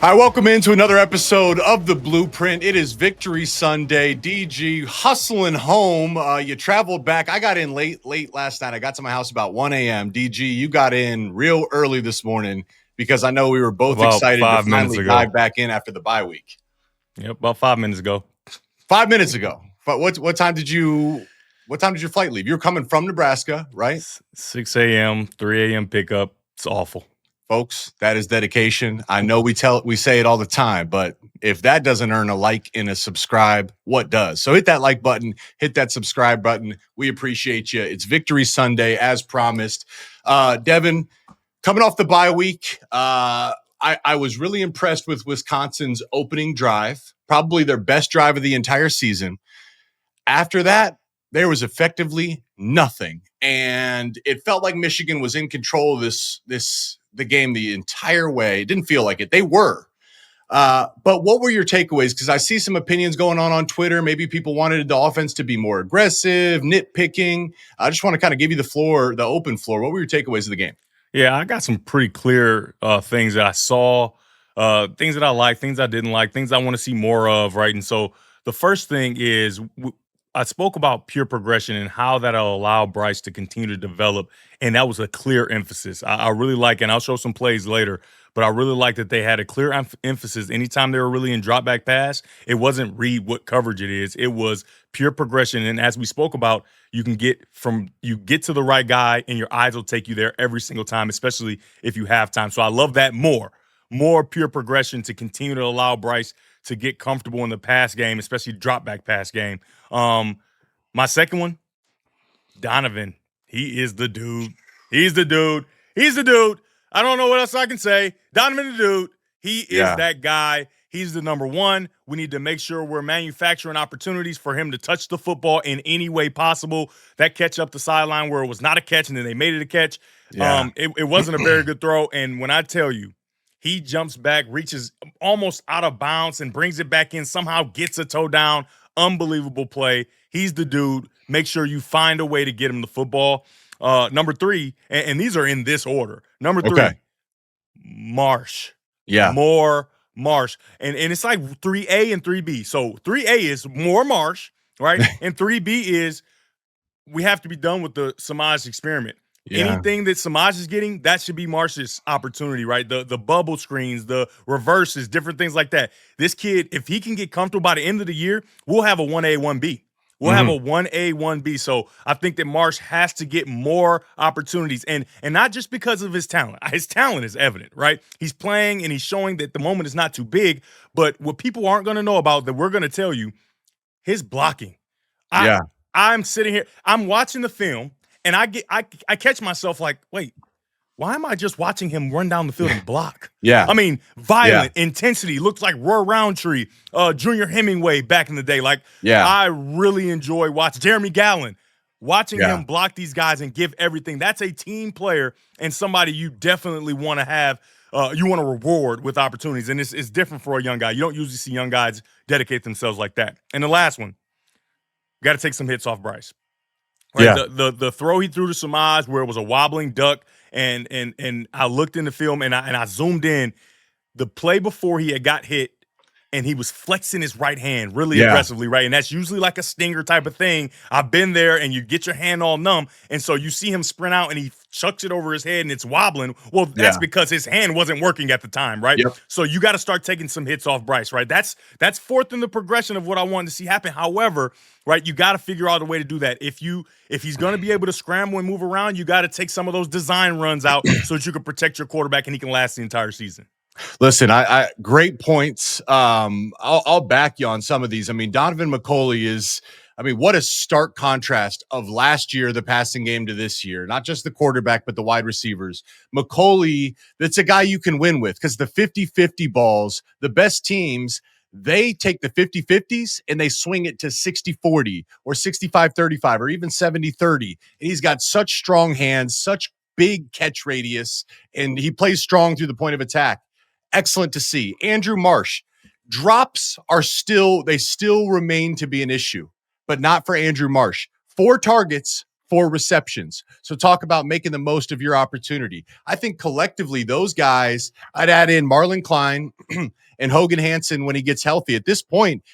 Hi, welcome into another episode of The Blueprint. It is Victory Sunday. DG hustling home. You traveled back. I got in late last night. I got to my house about 1 a.m. DG, you got in real early this morning because I know we were both About excited to 5 minutes finally ago. dive back in after the bye week. Yep, about 5 minutes ago. 5 minutes ago. But what time did your flight leave? You were coming from Nebraska, right? 6 a.m., 3 a.m. pickup. It's awful. Folks, that is dedication. I know we say it all the time, but if that doesn't earn a like and a subscribe, what does? So hit that like button, hit that subscribe button. We appreciate you. It's Victory Sunday, as promised. Devin, coming off the bye week, I was really impressed with Wisconsin's opening drive, probably their best drive of the entire season. After that, there was effectively nothing, and it felt like Michigan was in control of the game the entire way. It didn't feel like it. They were. But what were your takeaways? Because I see some opinions going on Twitter. Maybe people wanted the offense to be more aggressive, nitpicking. I just want to kind of give you the open floor. What were your takeaways of the game? Yeah, I got some pretty clear things that I saw, things that I like, things I didn't like, things I want to see more of, right? And so the first thing is I spoke about pure progression and how that'll allow Bryce to continue to develop, and that was a clear emphasis. I really like, and I'll show some plays later, but I really like that they had a clear emphasis. Anytime they were really in drop back pass, it wasn't read what coverage it is. It was pure progression, and as we spoke about, you get to the right guy, and your eyes will take you there every single time, especially if you have time. So I love that more pure progression to continue to allow Bryce to get comfortable in the pass game, especially drop back pass game. My second one, Donaven. He is the dude. He's the dude. He's the dude. I don't know what else I can say. Donaven the dude. He is that guy. He's the number one. We need to make sure we're manufacturing opportunities for him to touch the football in any way possible. That catch up the sideline where it was not a catch and then they made it a catch. Yeah. It wasn't a very good throw. And when I tell you, he jumps back, reaches almost out of bounds and brings it back in, somehow gets a toe down. Unbelievable play. He's the dude. Make sure you find a way to get him the football. Number three, and these are in this order. Number three, Marsh. Yeah. More Marsh. And it's like 3A and 3B. So 3A is more Marsh, right? And 3B is we have to be done with the Samaj experiment. Yeah. Anything that Samaj is getting, that should be Marsh's opportunity, right? The bubble screens, the reverses, different things like that. This kid, if he can get comfortable by the end of the year, we'll have a 1A, 1B. We'll have a 1A, 1B. So I think that Marsh has to get more opportunities. And not just because of his talent. His talent is evident, right? He's playing and he's showing that the moment is not too big. But what people aren't going to know about that we're going to tell you, his blocking. I'm sitting here, I'm watching the film. And I catch myself like, wait, why am I just watching him run down the field and block? Yeah. I mean, violent intensity. Looks like Roy Roundtree, Junior Hemingway back in the day. Like, I really enjoy watching Jeremy Gallen, watching him block these guys and give everything. That's a team player and somebody you definitely want to have. You want to reward with opportunities. And it's different for a young guy. You don't usually see young guys dedicate themselves like that. And the last one, got to take some hits off Bryce. Right? Yeah. The throw he threw to Samaj where it was a wobbling duck, and I looked in the film and I zoomed in. The play before he had got hit, and he was flexing his right hand really aggressively, right? And that's usually like a stinger type of thing. I've been there, and you get your hand all numb, and so you see him sprint out, and he chucks it over his head, and it's wobbling. Well, that's because his hand wasn't working at the time, right? Yep. So you got to start taking some hits off Bryce, right? That's fourth in the progression of what I wanted to see happen. However, right, you got to figure out a way to do that. If he's going to be able to scramble and move around, you got to take some of those design runs out so that you can protect your quarterback and he can last the entire season. Listen, I great points. I'll back you on some of these. I mean, Donaven McCulley is, what a stark contrast of last year, the passing game, to this year. Not just the quarterback, but the wide receivers. McCulley, that's a guy you can win with because the 50-50 balls, the best teams, they take the 50-50s and they swing it to 60-40 or 65-35 or even 70-30. And he's got such strong hands, such big catch radius, and he plays strong through the point of attack. Excellent to see. Andrew Marsh, drops still remain to be an issue, but not for Andrew Marsh. 4 targets, 4 receptions. So talk about making the most of your opportunity. I think collectively, those guys, I'd add in Marlon Klein and Hogan Hansen when he gets healthy. At this point,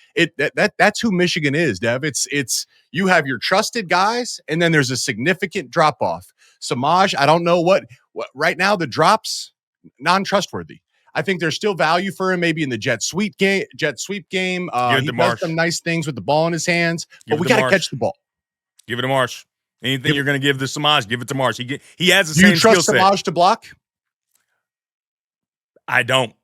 that's who Michigan is, Dev. It's you have your trusted guys, and then there's a significant drop off. Samaj, I don't know what right now the drops non-trustworthy. I think there's still value for him, maybe in the jet sweep game. He does some nice things with the ball in his hands, but we got to catch the ball. Give it to Marsh. Anything you're going to give to Samaj, give it to Marsh. He has the same skill set. Do you trust Samaj to block? I don't.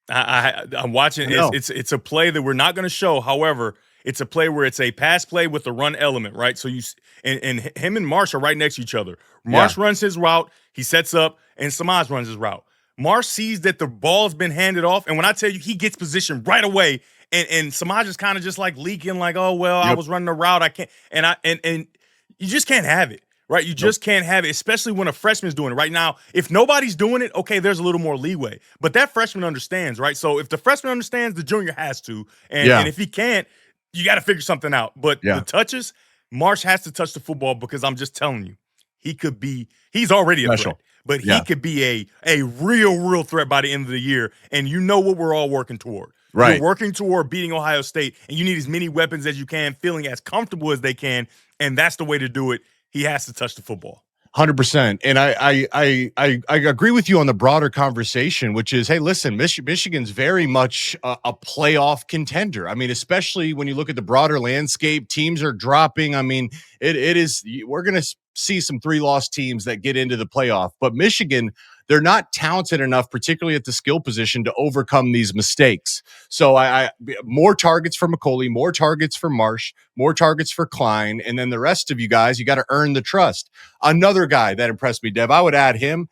I'm watching. It's a play that we're not going to show. However, it's a play where it's a pass play with the run element, right? So and him and Marsh are right next to each other. Marsh runs his route, he sets up, and Samaj runs his route. Marsh sees that the ball's been handed off, and when I tell you he gets positioned right away, and Samaj is kind of just like leaking, like, oh well, I was running a route, I can't, and you just can't have it, right? You just can't have it, especially when a freshman's doing it. Right now, if nobody's doing it, okay, there's a little more leeway, but that freshman understands, right? So if the freshman understands, the junior has to, and if he can't, you got to figure something out. But the touches, Marsh has to touch the football because I'm just telling you, he's already a threat. But he could be a real threat by the end of the year. And you know what we're all working toward. Right. You're working toward beating Ohio State, and you need as many weapons as you can, feeling as comfortable as they can. And that's the way to do it. He has to touch the football. 100%. And I agree with you on the broader conversation, which is, hey, listen, Michigan's very much a playoff contender. I mean, especially when you look at the broader landscape, teams are dropping. I mean, it is, we're going to see some 3-loss teams that get into the playoff, but Michigan, they're not talented enough, particularly at the skill position, to overcome these mistakes. So I more targets for McCulley, more targets for Marsh, more targets for Klein, and then the rest of you guys, you got to earn the trust. Another guy that impressed me, Dev, I would add him,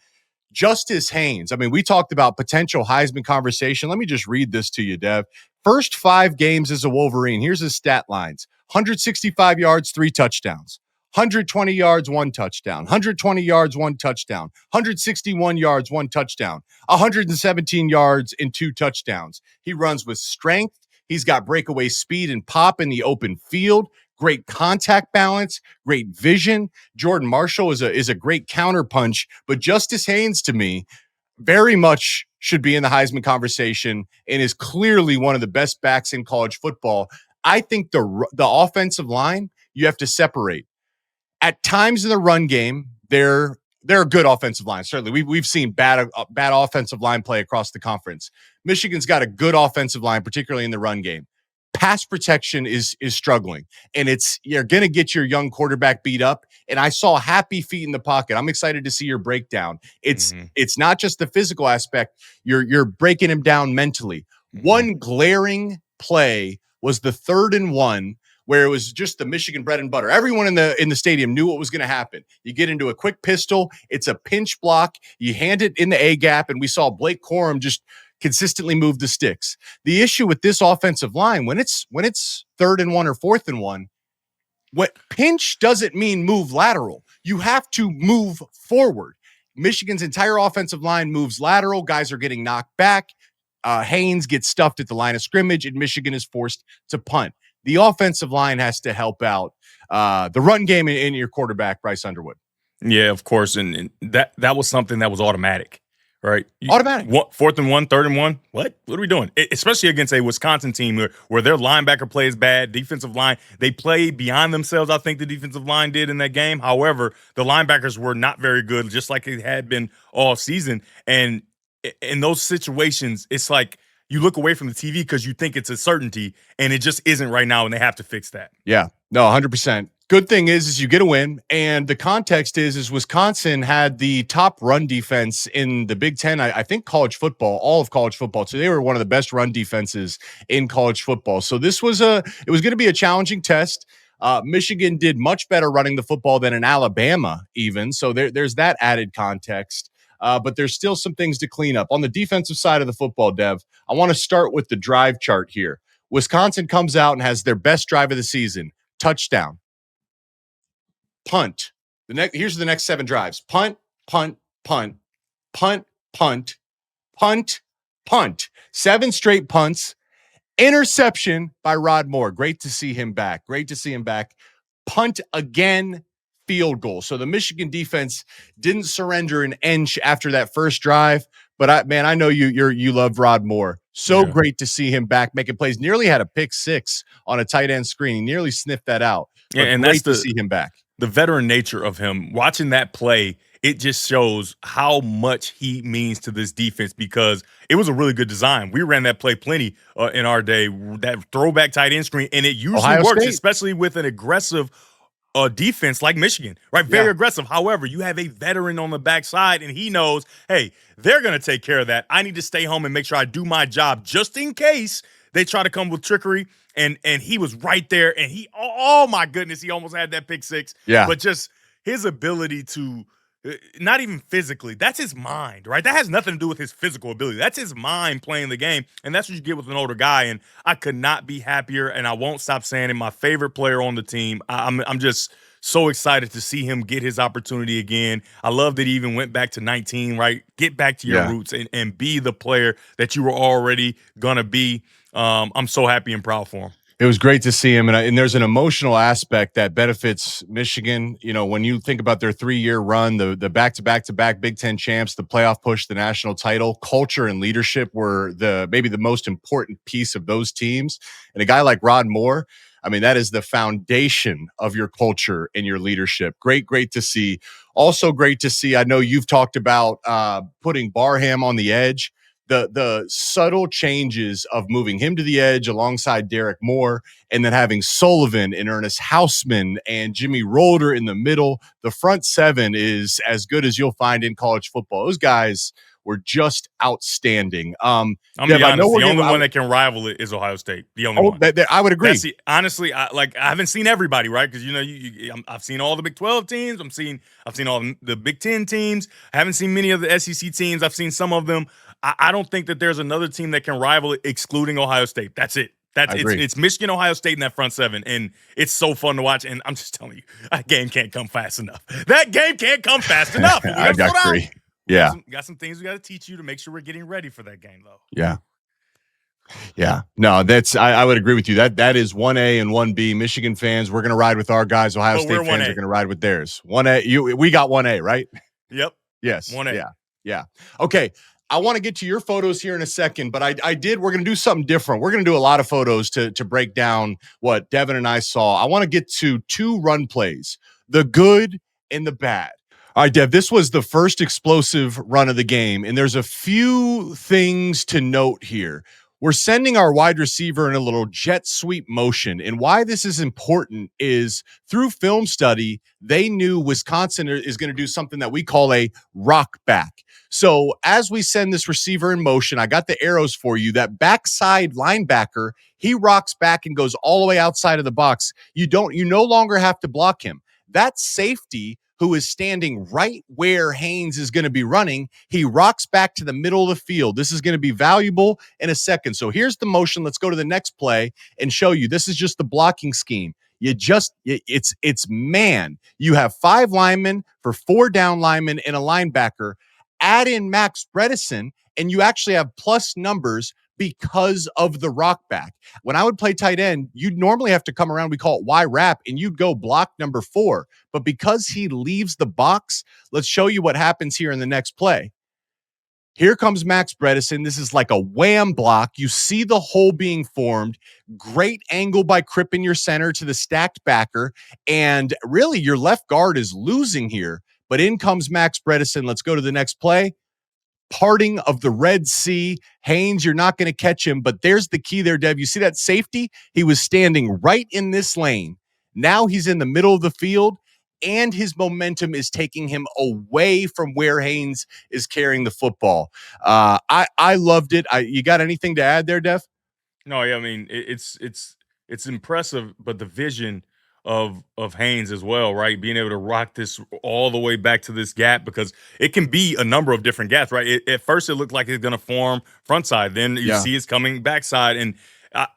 Justice Haynes. I mean, we talked about potential Heisman conversation. Let me just read this to you, Dev. First 5 games as a Wolverine. Here's his stat lines: 165 yards, 3 touchdowns. 120 yards, 1 touchdown, 120 yards, 1 touchdown, 161 yards, 1 touchdown, 117 yards and 2 touchdowns. He runs with strength. He's got breakaway speed and pop in the open field, great contact balance, great vision. Jordan Marshall is a great counterpunch, but Justice Haynes, to me, very much should be in the Heisman conversation and is clearly one of the best backs in college football. I think the offensive line, you have to separate. At times in the run game, they're a good offensive line. Certainly, we've seen bad offensive line play across the conference. Michigan's got a good offensive line, particularly in the run game. Pass protection is struggling, and you're going to get your young quarterback beat up. And I saw happy feet in the pocket. I'm excited to see your breakdown. It's not just the physical aspect. You're breaking him down mentally. One glaring play was the 3rd and 1. Where it was just the Michigan bread and butter. Everyone in the stadium knew what was going to happen. You get into a quick pistol, it's a pinch block, you hand it in the A gap, and we saw Blake Corum just consistently move the sticks. The issue with this offensive line, when it's 3rd and 1 or 4th and 1, what pinch doesn't mean move lateral. You have to move forward. Michigan's entire offensive line moves lateral. Guys are getting knocked back. Haynes gets stuffed at the line of scrimmage, and Michigan is forced to punt. The offensive line has to help out the run game in your quarterback, Bryce Underwood. Yeah, of course. And that was something that was automatic, right? Automatic. 4th and 1, 3rd and 1. What are we doing? Especially against a Wisconsin team where their linebacker play is bad, defensive line, they play beyond themselves. I think the defensive line did in that game. However, the linebackers were not very good, just like it had been all season. And in those situations, it's like, you look away from the TV because you think it's a certainty, and it just isn't right now, and they have to fix that. Yeah, no, 100%. Good thing is you get a win, and the context is Wisconsin had the top run defense in the Big Ten, I think college football, all of college football. So they were one of the best run defenses in college football. So it was going to be a challenging test. Michigan did much better running the football than in Alabama even. So there's that added context. But there's still some things to clean up. On the defensive side of the football, Dev, I want to start with the drive chart here. Wisconsin comes out and has their best drive of the season. Touchdown. Punt. Here's the next 7 drives. Punt, punt, punt, punt, punt, punt, punt. 7 straight punts. Interception by Rod Moore. Great to see him back. Punt again. field goal. So the Michigan defense didn't surrender an inch after that first drive. But I know you love Rod Moore. So great to see him back making plays. Nearly had a pick six on a tight end screen. He nearly sniffed that out. But and great to see him back. The veteran nature of him. Watching that play, it just shows how much he means to this defense because it was a really good design. We ran that play plenty in our day, that throwback tight end screen, and it usually Ohio works, State. especially with an aggressive defense like Michigan, right? Very aggressive. However, you have a veteran on the backside, and he knows, hey, they're going to take care of that. I need to stay home and make sure I do my job just in case they try to come with trickery. And he was right there, and oh my goodness, he almost had that pick six. Yeah. But just his ability to, not even physically, that's his mind, right? That has nothing to do with his physical ability. That's his mind playing the game, and that's what you get with an older guy. And I could not be happier, and I won't stop saying it. My favorite player on the team. I'm just so excited to see him get his opportunity again. I love that he even went back to 19, right? Get back to your roots and be the player that you were already gonna be. I'm so happy and proud for him. It was great to see him, and there's an emotional aspect that benefits Michigan. You know, when you think about their 3-year run, the back-to-back Big Ten champs, the playoff push, the national title, culture and leadership were maybe the most important piece of those teams. And a guy like Rod Moore, I mean, that is the foundation of your culture and your leadership. Great to see. Also great to see. I know you've talked about putting Barham on the edge. The subtle changes of moving him to the edge alongside Derek Moore and then having Sullivan and Ernest Hausman and Jimmy Rolder in the middle. The front seven is as good as you'll find in college football. Those guys were just outstanding. I'm Dev, the only one that can rival it is Ohio State. The only one. I would agree. Honestly, I haven't seen everybody, right? Because I've seen all the Big 12 teams. I've seen all the Big 10 teams. I haven't seen many of the SEC teams. I've seen some of them. I don't think that there's another team that can rival it, excluding Ohio State. That's it. It's Michigan, Ohio State in that front seven, and it's so fun to watch. And I'm just telling you, that game can't come fast enough. That game can't come fast enough. I agree. Yeah. Got some things we got to teach you to make sure we're getting ready for that game, though. Yeah. Yeah. No, I would agree with you. That is 1A and 1B. Michigan fans, we're going to ride with our guys. Ohio State fans are going to ride with theirs. 1A. We got 1A, right? Yep. Yes. 1A. Yeah. Okay. I want to get to your photos here in a second, but we're going to do something different. We're going to do a lot of photos to break down what Devin and I saw. I want to get to 2 run plays, the good and the bad. All right, Dev, this was the first explosive run of the game, and there's a few things to note here. We're sending our wide receiver in a little jet sweep motion, and why this is important is through film study, they knew Wisconsin is going to do something that we call a rock back. So as we send this receiver in motion, I got the arrows for you. That backside linebacker, he rocks back and goes all the way outside of the box. You no longer have to block him. That safety who is standing right where Haynes is going to be running, he rocks back to the middle of the field. This is going to be valuable in a second. So here's the motion. Let's go to the next play and show you. This is just the blocking scheme. It's man. You have 5 linemen for 4 down linemen and a linebacker. Add in Max Bredesen, and you actually have plus numbers because of the rock back. When I would play tight end, you'd normally have to come around, we call it Y wrap, and you'd go block number 4. But because he leaves the box, let's show you what happens here in the next play. Here comes Max Bredesen. This is like a wham block. You see the hole being formed. Great angle by Crippen, your center, to the stacked backer. And really, your left guard is losing here. But in comes Max Bredesen. Let's go to the next play. Parting of the Red Sea. Haynes, you're not going to catch him, but there's the key there, Dev. You see that safety? He was standing right in this lane. Now he's in the middle of the field, and his momentum is taking him away from where Haynes is carrying the football. I loved it. You got anything to add there, Dev? No, yeah, I mean, it's impressive, but the vision of Haynes as well, right? Being able to rock this all the way back to this gap, because it can be a number of different gaps, right? At first, it looked like it's going to form front side. Then you see it's coming backside. And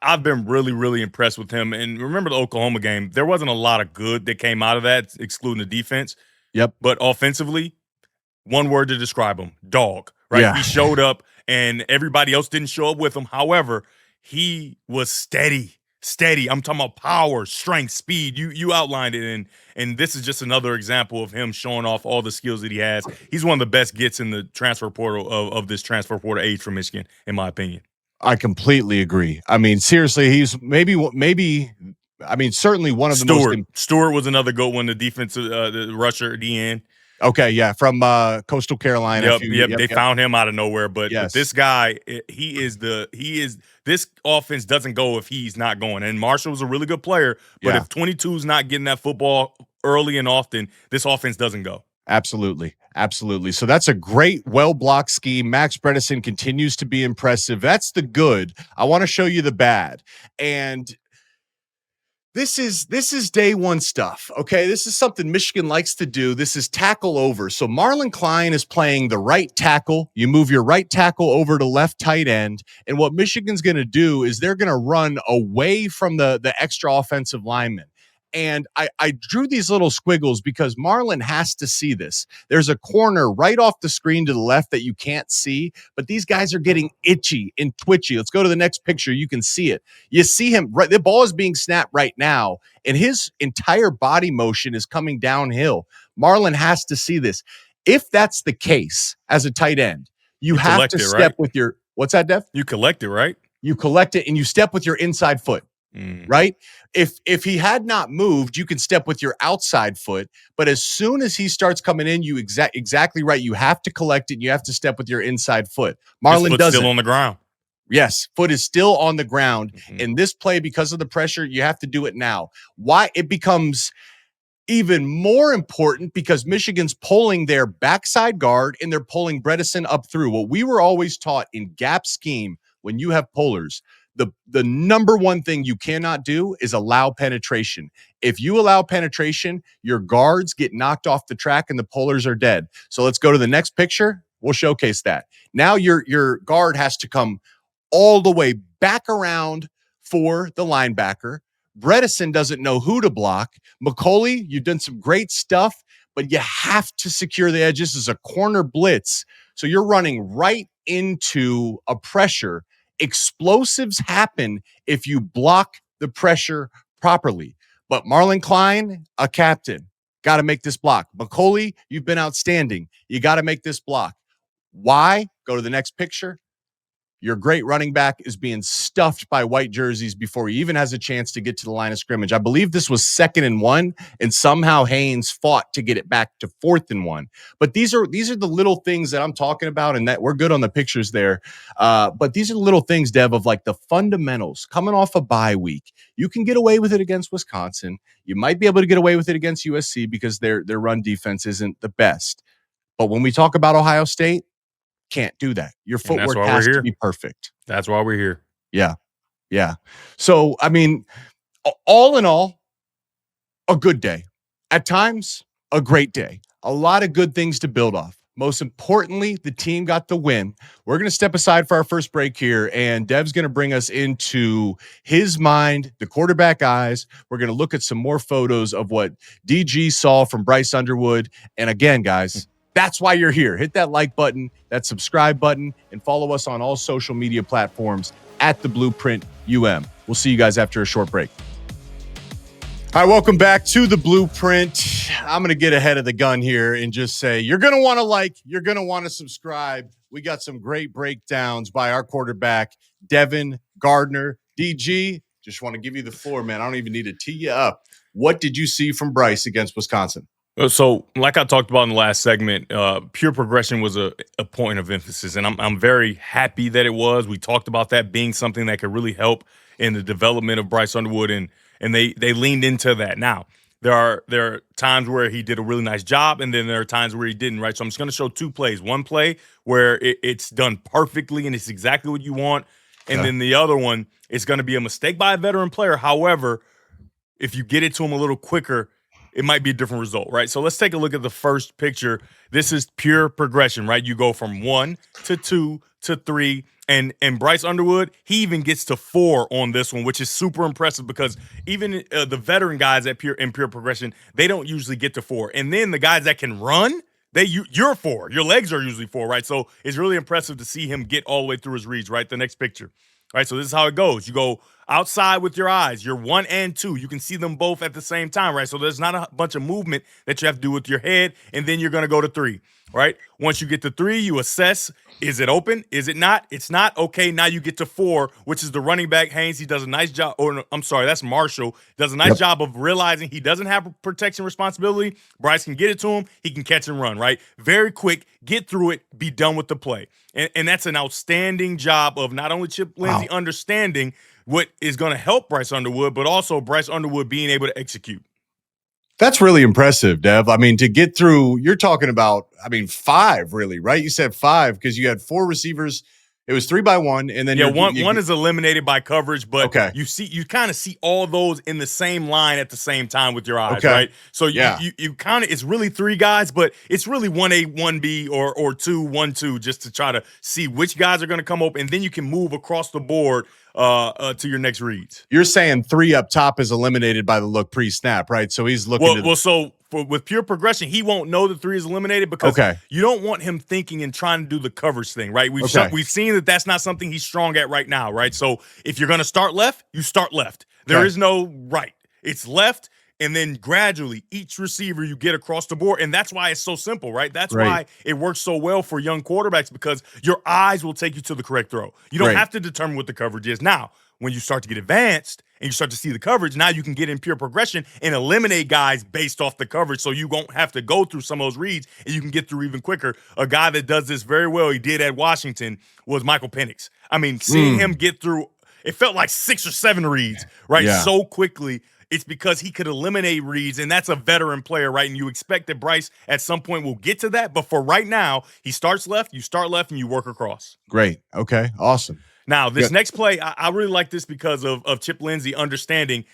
I've been really, really impressed with him. And remember the Oklahoma game, there wasn't a lot of good that came out of that, excluding the defense. Yep. But offensively, one word to describe him, dog, right? Yeah. He showed up and everybody else didn't show up with him. However, he was steady. steady. I'm talking about power, strength, speed. You outlined it, and this is just another example of him showing off all the skills that he has. He's one of the best gets in the transfer portal of this transfer portal age for Michigan, in my opinion. I completely agree. I mean, seriously, he's maybe. I mean, certainly one of the most. Stewart was another good one. The defensive the rusher at the end. Okay, yeah, from Coastal Carolina. Yep. They found him out of nowhere, but this guy, this offense doesn't go if he's not going. And Marshall was a really good player, but if 22 is not getting that football early and often, this offense doesn't go. Absolutely. So that's a great, well-blocked scheme. Max Bredesen continues to be impressive. That's the good. I want to show you the bad. And this is day one stuff, okay? This is something Michigan likes to do. This is tackle over. So Marlon Klein is playing the right tackle. You move your right tackle over to left tight end, and what Michigan's going to do is they're going to run away from the extra offensive lineman. And I drew these little squiggles because Marlon has to see this. There's a corner right off the screen to the left that you can't see, but these guys are getting itchy and twitchy. Let's go to the next picture. You can see it. You see him, right? The ball is being snapped right now, and his entire body motion is coming downhill. Marlon has to see this. If that's the case as a tight end, you have to step with your, what's that, Dev? You collect it, right? You collect it and you step with your inside foot. Right? If he had not moved, you can step with your outside foot. But as soon as he starts coming in, you exactly right. You have to collect it. And you have to step with your inside foot. Marlon doesn't. Still on the ground. Yes, foot is still on the ground. In this play, because of the pressure, you have to do it now. Why? It becomes even more important because Michigan's pulling their backside guard and they're pulling Bredesen up through. What we were always taught in gap scheme, when you have pullers, the number one thing you cannot do is allow penetration. If you allow penetration, your guards get knocked off the track and the pullers are dead. So let's go to the next picture. We'll showcase that. Now your guard has to come all the way back around for the linebacker. Bredesen doesn't know who to block. McCulley, you've done some great stuff, but you have to secure the edges as a corner blitz. So you're running right into a pressure. Explosives happen if you block the pressure properly. But Marlon Klein, a captain, got to make this block. McCulley, you've been outstanding. You got to make this block. Why? Go to the next picture. Your great running back is being stuffed by white jerseys before he even has a chance to get to the line of scrimmage. I believe this was 2nd and 1, and somehow Haynes fought to get it back to 4th and 1. But these are the little things that I'm talking about, and that we're good on the pictures there. But these are the little things, Dev, of like the fundamentals. Coming off a bye week, you can get away with it against Wisconsin. You might be able to get away with it against USC because their run defense isn't the best. But when we talk about Ohio State, can't do that. Your footwork has to be perfect. That's why we're here. Yeah. So, I mean, all in all, a good day. At times, a great day. A lot of good things to build off. Most importantly, the team got the win. We're going to step aside for our first break here, and Dev's going to bring us into his mind, the quarterback eyes. We're going to look at some more photos of what DG saw from Bryce Underwood. And again, guys, that's why you're here. Hit that like button, that subscribe button, and follow us on all social media platforms at The Blueprint UM. We'll see you guys after a short break. All right, welcome back to The Blueprint. I'm going to get ahead of the gun here and just say you're going to want to like, you're going to want to subscribe. We got some great breakdowns by our quarterback, Devin Gardner. DG, just want to give you the floor, man. I don't even need to tee you up. What did you see from Bryce against Wisconsin? So, like I talked about in the last segment, pure progression was a point of emphasis, and I'm very happy that it was. We talked about that being something that could really help in the development of Bryce Underwood, and they leaned into that. Now, there are times where he did a really nice job, and then there are times where he didn't, right? So I'm just going to show two plays. One play where it's done perfectly, and it's exactly what you want, and then the other one is going to be a mistake by a veteran player. However, if you get it to him a little quicker, it might be a different result, right? So let's take a look at the first picture. This is pure progression, right? You go from 1 to 2 to 3, and Bryce Underwood, he even gets to 4 on this one, which is super impressive because even the veteran guys in pure progression, they don't usually get to 4. And then the guys that can run, you're 4. Your legs are usually 4, right? So it's really impressive to see him get all the way through his reads, right? The next picture. All right, so this is how it goes. You go outside with your eyes, you're 1 and 2. You can see them both at the same time, right? So there's not a bunch of movement that you have to do with your head, and then you're going to go to 3, right? Once you get to 3, you assess, is it open? Is it not? It's not. Okay, now you get to 4, which is the running back, Haynes. He does a nice job, or I'm sorry, that's Marshall. Does a nice job of realizing he doesn't have a protection responsibility. Bryce can get it to him. He can catch and run, right? Very quick, get through it, be done with the play. And that's an outstanding job of not only Chip Lindsey understanding what is going to help Bryce Underwood, but also Bryce Underwood being able to execute. That's really impressive, Dev. I mean, to get through, you're talking about, 5 really, right? You said 5 because you had 4 receivers. It was 3 by 1, and then one is eliminated by coverage, but you kind of see all those in the same line at the same time with your eyes, right? So you kind of, it's really 3 guys, but it's really 1A, 1B, or 2, 1, 2, just to try to see which guys are going to come open, and then you can move across the board to your next reads. You're saying 3 up top is eliminated by the look pre-snap, right? So he's looking with pure progression, he won't know the 3 is eliminated because you don't want him thinking and trying to do the coverage thing, right? We've seen that that's not something he's strong at right now, right? So if you're going to start left, you start left. There is no right. It's left, and then gradually each receiver you get across the board, and that's why it's so simple, right? That's why it works so well for young quarterbacks, because your eyes will take you to the correct throw. You don't have to determine what the coverage is. Now, when you start to get advanced and you start to see the coverage, now you can get in pure progression and eliminate guys based off the coverage, so you won't have to go through some of those reads, and you can get through even quicker. A guy that does this very well, he did at Washington, was Michael Penix. I mean, seeing him get through, it felt like 6 or 7 reads, right, so quickly. It's because he could eliminate reads, and that's a veteran player, right? And you expect that Bryce at some point will get to that. But for right now, he starts left, you start left, and you work across. Great. Okay. Awesome. Now, this next play, I really like this because of Chip Lindsey understanding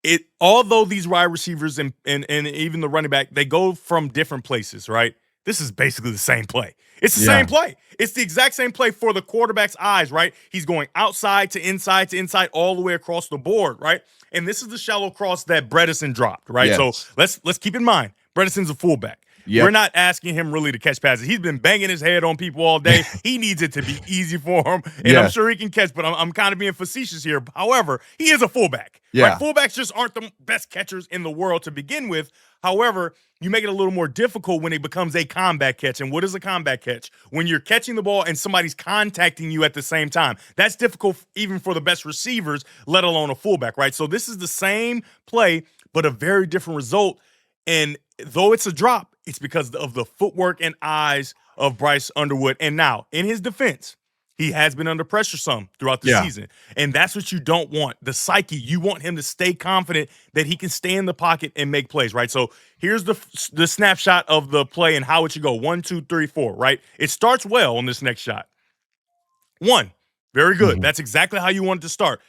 it. Although these wide receivers and even the running back, they go from different places, right? This is basically the same play. It's the same play. It's the exact same play for the quarterback's eyes, right? He's going outside to inside, all the way across the board, right? And this is the shallow cross that Bredesen dropped, right? Yes. So let's keep in mind, Bredesen's a fullback. Yep. We're not asking him really to catch passes. He's been banging his head on people all day. He needs it to be easy for him, and I'm sure he can catch, but I'm kind of being facetious here. However, he is a fullback. Right? Fullbacks just aren't the best catchers in the world to begin with. However, you make it a little more difficult when it becomes a combat catch. And what is a combat catch? When you're catching the ball and somebody's contacting you at the same time. That's difficult even for the best receivers, let alone a fullback, right? So this is the same play, but a very different result. And though it's a drop, it's because of the footwork and eyes of Bryce Underwood. And now, in his defense, he has been under pressure some throughout the season. And that's what you don't want. The psyche, you want him to stay confident that he can stay in the pocket and make plays, right? So here's the snapshot of the play and how it should go. 1, 2, 3, 4, right? It starts well on this next shot. 1, very good. That's exactly how you want it to start.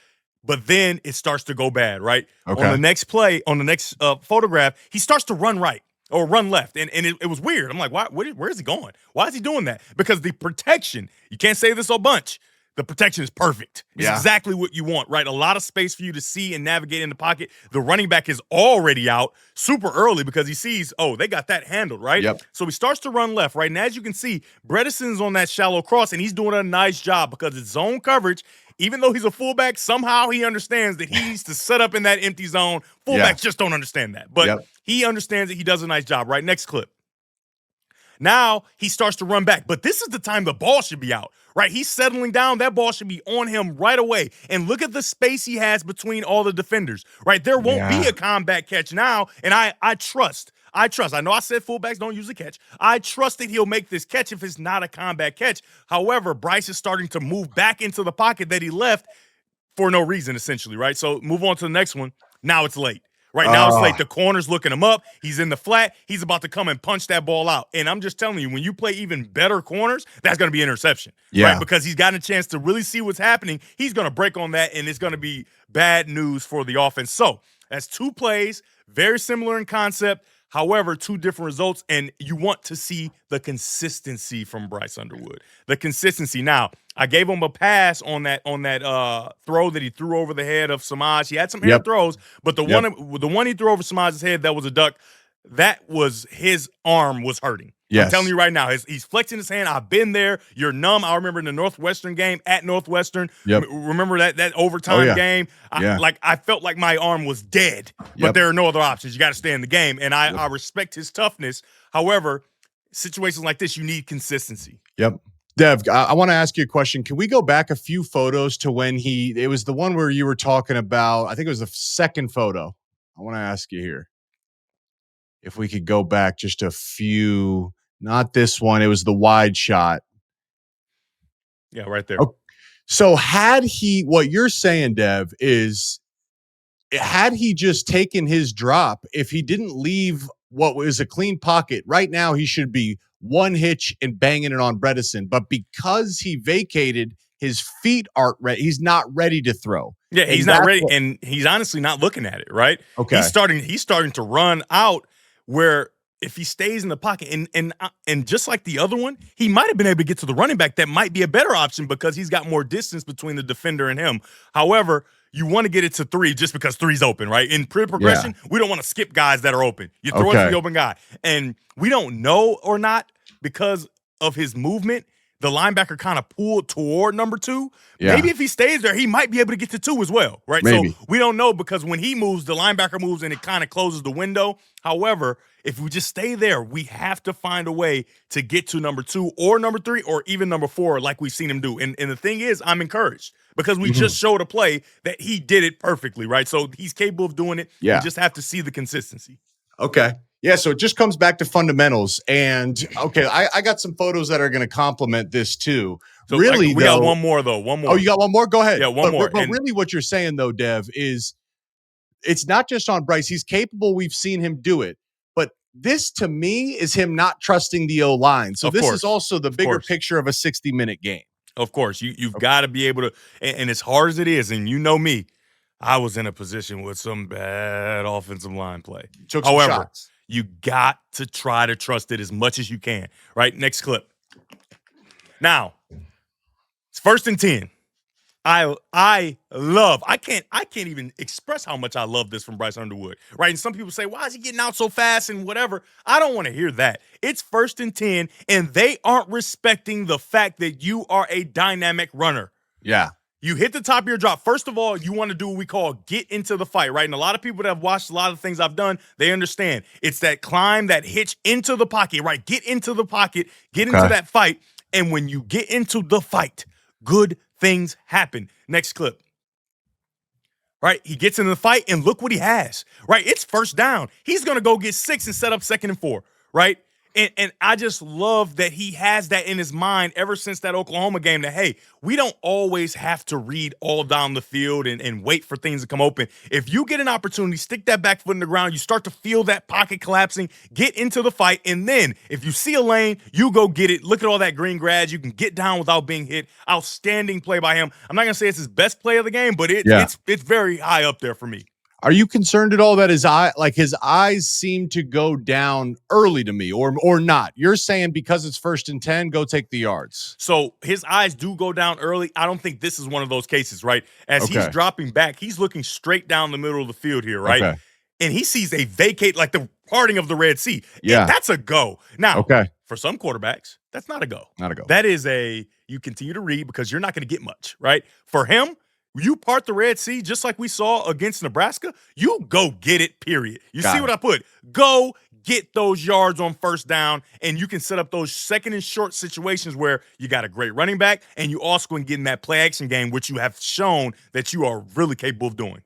But then it starts to go bad, right? On the next play, on the next photograph, he starts to run right. Or run left, and it was weird. I'm like, where is he going? Why is he doing that? Because the protection, you can't say this a bunch, the protection is perfect. It's exactly what you want, right? A lot of space for you to see and navigate in the pocket. The running back is already out super early because he sees, oh, they got that handled, right? Yep. So he starts to run left, right? And as you can see, Bredesen's on that shallow cross, and he's doing a nice job because it's zone coverage. Even though he's a fullback, somehow he understands that he needs to set up in that empty zone. Fullbacks just don't understand that. But he understands that he does a nice job, right? Next clip. Now he starts to run back. But this is the time the ball should be out, right? He's settling down. That ball should be on him right away. And look at the space he has between all the defenders, right? There won't be a combat catch now. And I trust. I know I said fullbacks don't usually catch. I trust that he'll make this catch if it's not a combat catch. However, Bryce is starting to move back into the pocket that he left for no reason, essentially, right? So move on to the next one. Now it's late. Right now it's late. The corner's looking him up. He's in the flat. He's about to come and punch that ball out. And I'm just telling you, when you play even better corners, that's going to be interception. Right? Because he's gotten a chance to really see what's happening. He's going to break on that, and it's going to be bad news for the offense. So that's 2 plays, very similar in concept. However, 2 different results, and you want to see the consistency from Bryce Underwood. The consistency. Now, I gave him a pass on that throw that he threw over the head of Samaj. He had some air throws, but the one he threw over Samaj's head, that was a duck. that was his arm was hurting. Yes. I'm telling you right now, he's flexing his hand. I've been there. You're numb. I remember in the Northwestern game at Northwestern. Yep. Remember that overtime game? I felt like my arm was dead, but there are no other options. You got to stay in the game. And I respect his toughness. However, situations like this, you need consistency. Yep. Dev, I want to ask you a question. Can we go back a few photos to when it was the one where you were talking about, I think it was the second photo. I want to ask you here. If we could go back just a few, not this one, it was the wide shot. Yeah, right there. Okay. So what you're saying, Dev, is had he just taken his drop, if he didn't leave what was a clean pocket, right now he should be one hitch and banging it on Bredesen. But because he vacated, his feet aren't ready. He's not ready to throw. Yeah, he's not ready, and he's honestly not looking at it, right? Okay. He's starting to run out where if he stays in the pocket and just like the other one, he might have been able to get to the running back. That might be a better option because he's got more distance between the defender and him. However, you want to get it to 3 just because 3's open, right? In progression, we don't want to skip guys that are open. You throw it to the open guy. And we don't know or not because of his movement. The linebacker kind of pulled toward number 2. Yeah. Maybe if he stays there, he might be able to get to 2 as well, right? Maybe. So we don't know because when he moves, the linebacker moves and it kind of closes the window. However, if we just stay there, we have to find a way to get to number 2 or number 3 or even number 4 like we've seen him do. And the thing is, I'm encouraged because we just showed a play that he did it perfectly, right? So he's capable of doing it. Yeah. We just have to see the consistency. Okay. Yeah, so it just comes back to fundamentals. And, okay, I got some photos that are going to complement this too. So really, we got one more, though. One more. Oh, you got one more? Go ahead. Yeah, one more. But really what you're saying, though, Dev, is it's not just on Bryce. He's capable. We've seen him do it. But this, to me, is him not trusting the O-line. So this is also the bigger picture of a 60-minute game. Of course. You've got to be able to – and as hard as it is, and you know me, I was in a position with some bad offensive line play. Took some shots. You got to try to trust it as much as you can, right? Next clip. Now, it's 1st and 10. I can't even express how much I love this from Bryce Underwood, right? And some people say, why is he getting out so fast and whatever? I don't want to hear that. It's 1st and 10, and they aren't respecting the fact that you are a dynamic runner. Yeah. You hit the top of your drop. First of all, you want to do what we call get into the fight, right? And a lot of people that have watched a lot of things I've done, they understand. It's that climb, that hitch into the pocket, right? Get into the pocket, get into that fight. And when you get into the fight, good things happen. Next clip. Right? He gets into the fight, and look what he has, right? It's 1st down. He's going to go get 6 and set up 2nd and 4, right? And I just love that he has that in his mind ever since that Oklahoma game that, hey, we don't always have to read all down the field and wait for things to come open. If you get an opportunity, stick that back foot in the ground, you start to feel that pocket collapsing, get into the fight, and then if you see a lane, you go get it. Look at all that green grass. You can get down without being hit. Outstanding play by him. I'm not going to say it's his best play of the game, but it's very high up there for me. Are you concerned at all that his eyes seem to go down early to me or not? You're saying because it's 1st and 10, go take the yards. So his eyes do go down early. I don't think this is one of those cases, right? As he's dropping back, he's looking straight down the middle of the field here, right? Okay. And he sees a vacate, like the parting of the Red Sea. Yeah. And that's a go. Now, for some quarterbacks, that's not a go. Not a go. That is you continue to read because you're not going to get much, right? For him, you part the Red Sea just like we saw against Nebraska, you go get it, period. You see what I put? Go get those yards on 1st down, and you can set up those 2nd and short situations where you got a great running back, and you also can get in that play-action game, which you have shown that you are really capable of doing.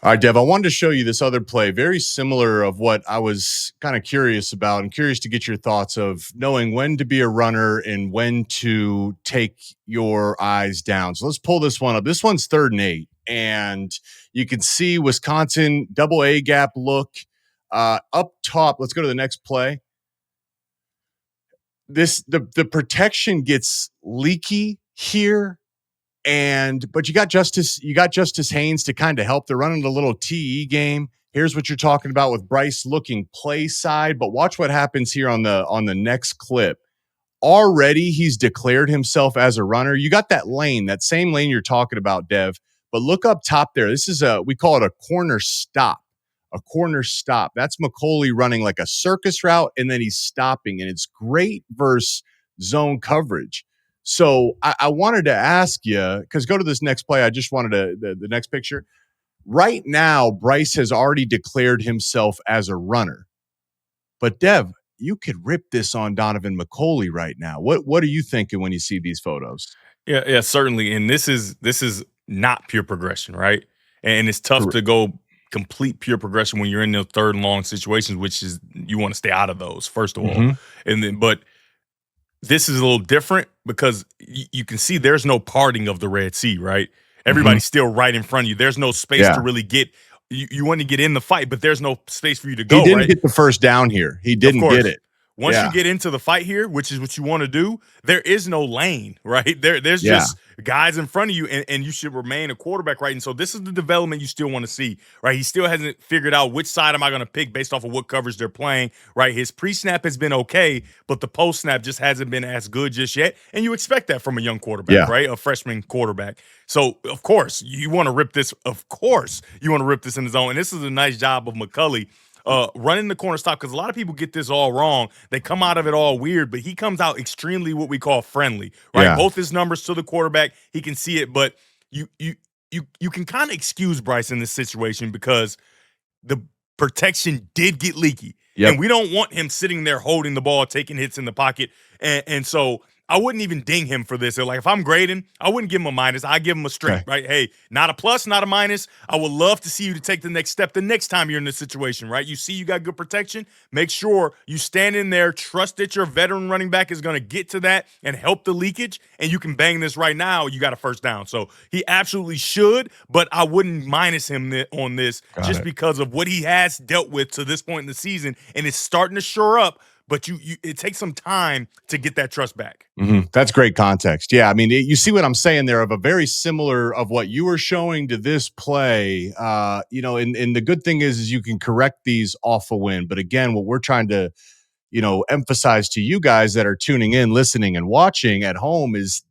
All right, Dev, I wanted to show you this other play, very similar of what I was kind of curious about and curious to get your thoughts of knowing when to be a runner and when to take your eyes down. So let's pull this one up. This one's 3rd and 8, and you can see Wisconsin double A gap look up top. Let's go to the next play. The protection gets leaky here. But you got Justice Haynes to kind of help. They're running a little TE game. Here's what you're talking about with Bryce looking play side, but watch what happens here on the next clip. Already he's declared himself as a runner. You got that lane, that same lane you're talking about, Dev, but look up top there. This is we call it a corner stop. a corner stop. That's McCulley running like a circus route, and then he's stopping, and it's great versus zone coverage. So I wanted to ask you, because go to this next play. I just wanted to, the next picture. Right now, Bryce has already declared himself as a runner. But Dev, you could rip this on Donaven McCulley right now. What are you thinking when you see these photos? Yeah, certainly. And this is not pure progression, right? And it's tough to go complete pure progression when you're in the third and long situations, which is you want to stay out of those, first of all. And then, but this is a little different because you can see there's no parting of the Red Sea, right? Everybody's still right in front of you. There's no space to really get. You want to get in the fight, but there's no space for you to go. He didn't get the first down here. He didn't get it. Once you get into the fight here, which is what you want to do, there is no lane, right? There's just guys in front of you, and you should remain a quarterback, right? And so this is the development you still want to see, right? He still hasn't figured out which side am I going to pick based off of what coverage they're playing, right? His pre-snap has been okay, but the post-snap just hasn't been as good just yet, and you expect that from a young quarterback, right? A freshman quarterback. So, of course, you want to rip this. Of course, you want to rip this in the zone, and this is a nice job of McCulley running the corner stop, because a lot of people get this all wrong. They come out of it all weird, but he comes out extremely what we call friendly, right? Both his numbers to the quarterback, he can see it, but you can kind of excuse Bryce in this situation because the protection did get leaky. And we don't want him sitting there holding the ball, taking hits in the pocket. And so I wouldn't even ding him for this. Like, if I'm grading, I wouldn't give him a minus. I give him a straight, right? Hey, not a plus, not a minus. I would love to see you to take the next step the next time you're in this situation, right? You see you got good protection. Make sure you stand in there, trust that your veteran running back is going to get to that and help the leakage, and you can bang this right now. You got a first down. So he absolutely should, but I wouldn't minus him on this because of what he has dealt with to this point in the season, and it's starting to shore up. But it takes some time to get that trust back. That's great context. Yeah, I mean, you see what I'm saying there of a very similar of what you were showing to this play. And the good thing is you can correct these off a win. But again, what we're trying to, emphasize to you guys that are tuning in, listening, and watching at home is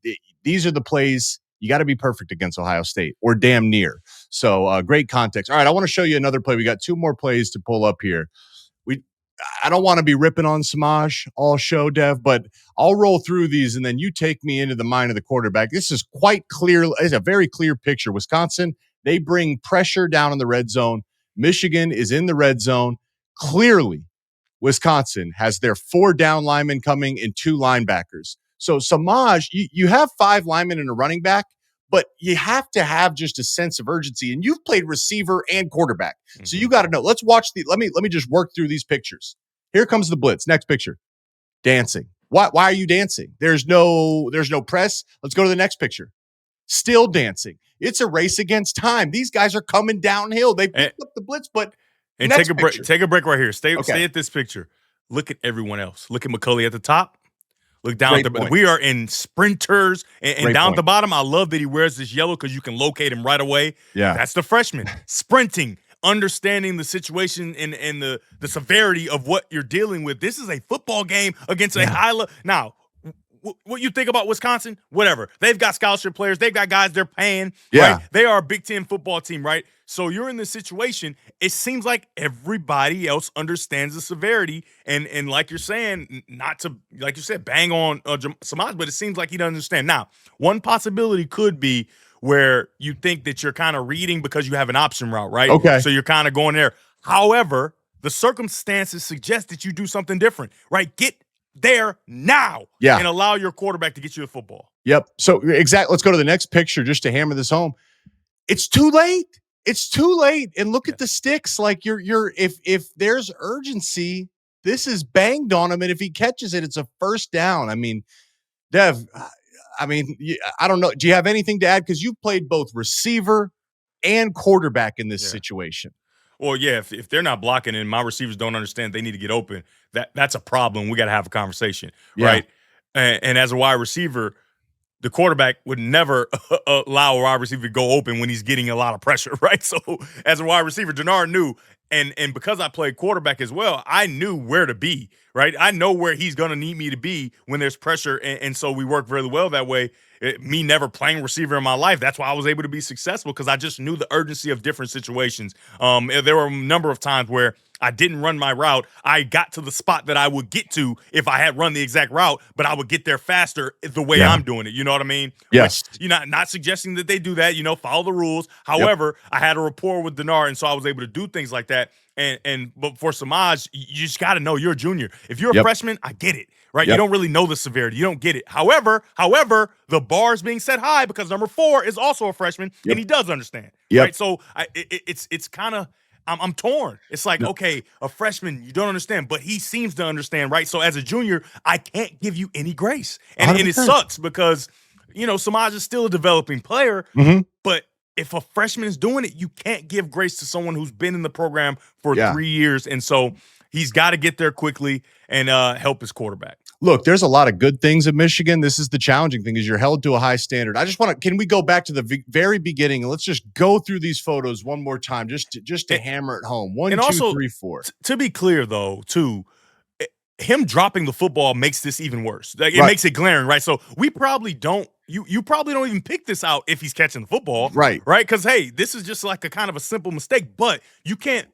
these are the plays you got to be perfect against Ohio State or damn near. So great context. All right, I want to show you another play. We got two more plays to pull up here. I don't want to be ripping on Samaj all show, Dev, but I'll roll through these and then you take me into the mind of the quarterback. This is quite clear. It's a very clear picture. Wisconsin, they bring pressure down in the red zone. Michigan is in the red zone. Clearly, Wisconsin has their 4 down linemen coming and 2 linebackers. So Samaj, you have 5 linemen and a running back, but you have to have just a sense of urgency. And you've played receiver and quarterback. So you got to know. Let's watch let me just work through these pictures. Here comes the blitz. Next picture. Dancing. Why are you dancing? There's no press. Let's go to the next picture. Still dancing. It's a race against time. These guys are coming downhill. They picked up the blitz, but take a break. Take a break right here. Stay at this picture. Look at everyone else. Look at McCulley at the top. Look down at the. We are in sprinters and down at the bottom. I love that he wears this yellow because you can locate him right away. Yeah, that's the freshman sprinting, understanding the situation and the severity of what you're dealing with. This is a football game against a high level. Now, what you think about Wisconsin? Whatever. They've got scholarship players. They've got guys they're paying. Yeah, right? They are a Big Ten football team, right? So you're in this situation. It seems like everybody else understands the severity, and like you're saying, not to, like you said, bang on Samaj, but it seems like he doesn't understand. Now, one possibility could be where you think that you're kind of reading because you have an option route, right? Okay. So you're kind of going there. However, the circumstances suggest that you do something different, right? Get there now and allow your quarterback to get you the football. Yep. So exactly. Let's go to the next picture just to hammer this home. It's too late. It's too late. And look at the sticks. Like if there's urgency, this is banged on him. And if he catches it, it's a first down. I mean, Dev, I don't know. Do you have anything to add? Because you've played both receiver and quarterback in this situation. Well, yeah, if they're not blocking and my receivers don't understand they need to get open, that's a problem. We got to have a conversation, right? And as a wide receiver, the quarterback would never allow a wide receiver to go open when he's getting a lot of pressure, right? So as a wide receiver, Denard knew, and because I played quarterback as well, I knew where to be, right? I know where he's going to need me to be when there's pressure, and so we work really well that way. Me never playing receiver in my life, that's why I was able to be successful, because I just knew the urgency of different situations. There were a number of times where I didn't run my route. I got to the spot that I would get to if I had run the exact route, but I would get there faster the way I'm doing it. You know what I mean? Yes. Which, not suggesting that they do that, follow the rules. However, I had a rapport with Denard, and so I was able to do things like that. But for Samaj, you just got to know you're a junior. If you're a freshman, I get it, right? You don't really know the severity. You don't get it. However, the bar is being set high because number 4 is also a freshman, and he does understand, right? So it's kind of, I'm torn. It's like, okay, a freshman, you don't understand, but he seems to understand, right? So as a junior, I can't give you any grace. And it sucks because, Samaj is still a developing player, but if a freshman is doing it, you can't give grace to someone who's been in the program for 3 years. And so he's got to get there quickly and help his quarterback. Look, there's a lot of good things at Michigan. This is the challenging thing, is you're held to a high standard. I just want to, can we go back to the very beginning and let's just go through these photos one more time, just to hammer it home. 1, 2, 3, 4. To be clear though, too, him dropping the football makes this even worse. Like, it makes it glaring, right? So we probably don't, you probably don't even pick this out if he's catching the football. Right? Because, hey, this is just like a kind of a simple mistake, but you can't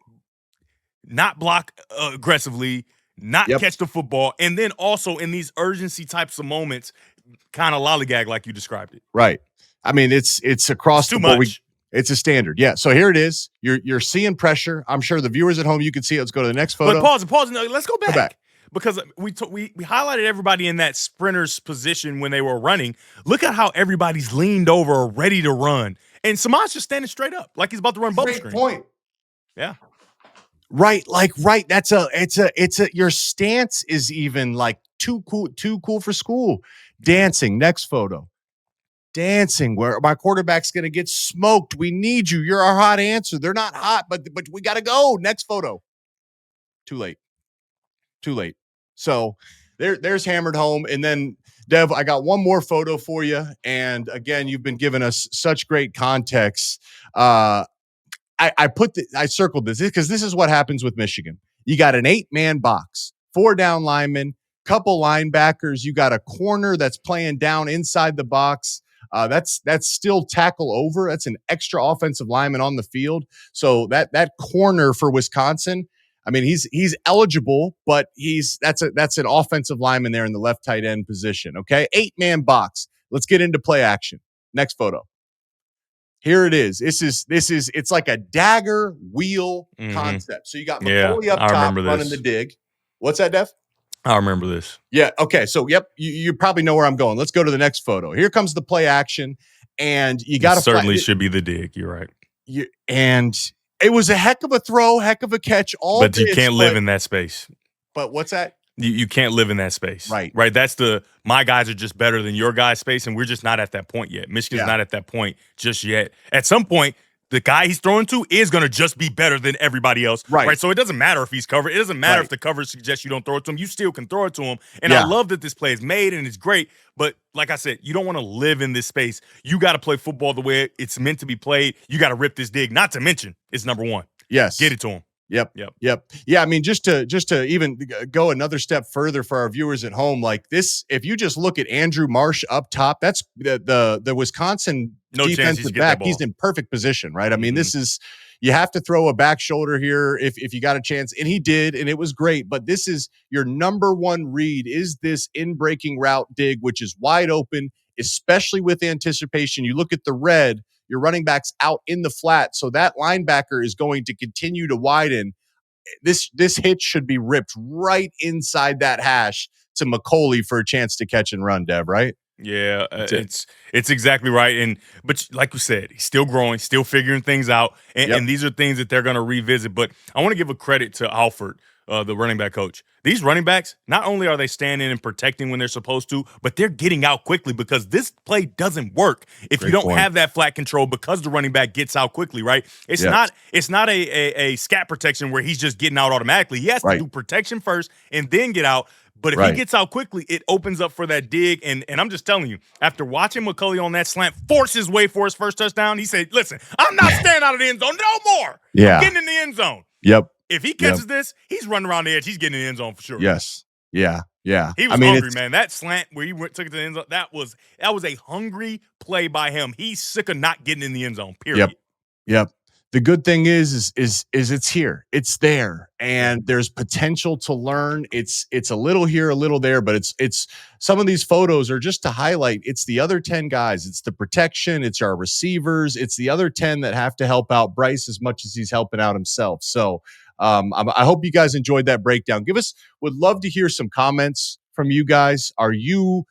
not block aggressively, not catch the football, and then also in these urgency types of moments, kind of lollygag like you described it. Right. I mean, it's across the board. It's a standard. Yeah. So here it is. You're seeing pressure. I'm sure the viewers at home, you can see it. Let's go to the next photo. But pause. No, let's go back. Because we highlighted everybody in that sprinter's position when they were running. Look at how everybody's leaned over, ready to run, and Samaj just standing straight up like he's about to run bubble screen. Great point. Yeah. Right. That's your stance is even like too cool for school. Dancing. Next photo. Dancing, where my quarterback's going to get smoked. We need you. You're our hot answer. They're not hot, but we got to go. Next photo. Too late. So there's hammered home. And then, Dev, I got one more photo for you. And again, you've been giving us such great context. I circled this because this is what happens with Michigan. You got an 8-man box, 4 down linemen, couple linebackers. You got a corner that's playing down inside the box. That's still tackle over. That's an extra offensive lineman on the field. So that corner for Wisconsin, I mean, he's eligible, but that's an offensive lineman there in the left tight end position. Okay, 8-man box. Let's get into play action. Next photo. Here it is. It's like a dagger wheel concept. So you got McCulley up top running the dig. What's that, Dev? I remember this. Yeah. Okay. So, yep. You probably know where I'm going. Let's go to the next photo. Here comes the play action, and you got to certainly should be the dig. You're right. And it was a heck of a throw, heck of a catch. But you can't live in that space. But what's that? You can't live in that space. Right. That's my guys are just better than your guys' space, and we're just not at that point yet. Michigan's not at that point just yet. At some point, the guy he's throwing to is going to just be better than everybody else. Right. So it doesn't matter if he's covered. It doesn't matter if the coverage suggests you don't throw it to him. You still can throw it to him. And I love that this play is made and it's great. But like I said, you don't want to live in this space. You got to play football the way it's meant to be played. You got to rip this dig. Not to mention, it's number 1. Yes. Get it to him. Yep. Yeah, I mean, just to even go another step further for our viewers at home, like this, if you just look at Andrew Marsh up top, that's the Wisconsin defensive back. He's in perfect position, right? I mean, this is, you have to throw a back shoulder here if you got a chance, and he did, and it was great. But this is your number 1 read, is this in-breaking route dig, which is wide open, especially with anticipation. You look at the red, your running back's out in the flat, so that linebacker is going to continue to widen. This hitch should be ripped right inside that hash to McCulley for a chance to catch and run, Dev, right? Yeah, it's exactly right. But like you said, he's still growing, still figuring things out, and these are things that they're going to revisit. But I want to give a credit to Alford, the running back coach. These running backs, not only are they standing and protecting when they're supposed to, but they're getting out quickly, because this play doesn't work if you don't have that flat control, because the running back gets out quickly, right? It's not a scat protection where he's just getting out automatically. He has to do protection first and then get out. But if he gets out quickly, it opens up for that dig. And I'm just telling you, after watching McCulley on that slant force his way for his first touchdown, he said, listen, I'm not staying out of the end zone no more. Yeah. I'm getting in the end zone. Yep. If he catches this, he's running around the edge. He's getting in the end zone for sure. Yes. Yeah. Yeah. He was hungry, man. That slant where he took it to the end zone, that was a hungry play by him. He's sick of not getting in the end zone, period. Yep. The good thing is it's here. It's there. And there's potential to learn. It's a little here, a little there, but it's some of these photos are just to highlight it's the other 10 guys. It's the protection, it's our receivers, it's the other 10 that have to help out Bryce as much as he's helping out himself. So I hope you guys enjoyed that breakdown. Would love to hear some comments from you guys. Are you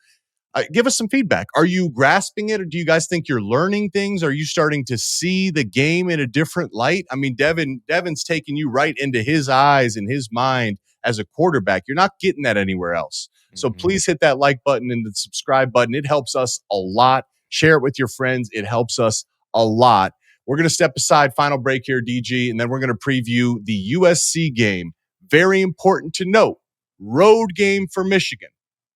give us some feedback. Are you grasping it, or do you guys think you're learning things? Are you starting to see the game in a different light? I mean, Devin's taking you right into his eyes and his mind as a quarterback. You're not getting that anywhere else. So please hit that like button and the subscribe button. It helps us a lot. Share it with your friends. It helps us a lot. We're going to step aside, final break here, DG, and then we're going to preview the USC game. Very important to note, road game for Michigan.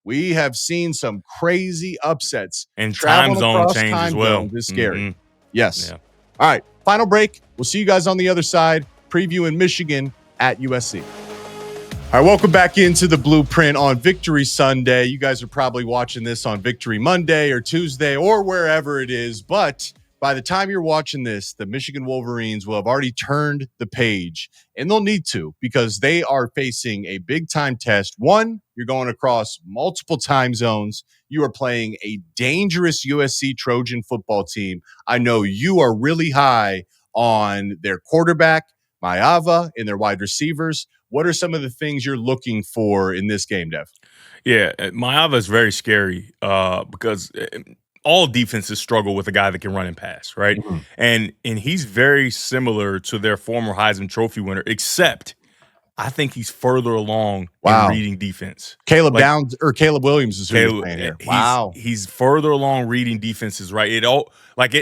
We have seen some crazy upsets. And time zone change as well. Is scary. Yes. Yeah. All right. Final break. We'll see you guys on the other side. Previewing Michigan at USC. All right. Welcome back into the Blueprint on Victory Sunday. You guys are probably watching this on Victory Monday or Tuesday or wherever it is. But by the time you're watching this, the Michigan Wolverines will have already turned the page, and they'll need to because they are facing a big-time test. One, you're going across multiple time zones. You are playing a dangerous USC Trojan football team. I know you are really high on their quarterback, Mayava, and their wide receivers. What are some of the things you're looking for in this game, Dev? Yeah, Mayava is very scary because all defenses struggle with a guy that can run and pass, right? Mm-hmm. And he's very similar to their former Heisman Trophy winner, except I think he's further along in reading defense. Caleb Williams is who you're playing here. He's further along reading defenses, right? It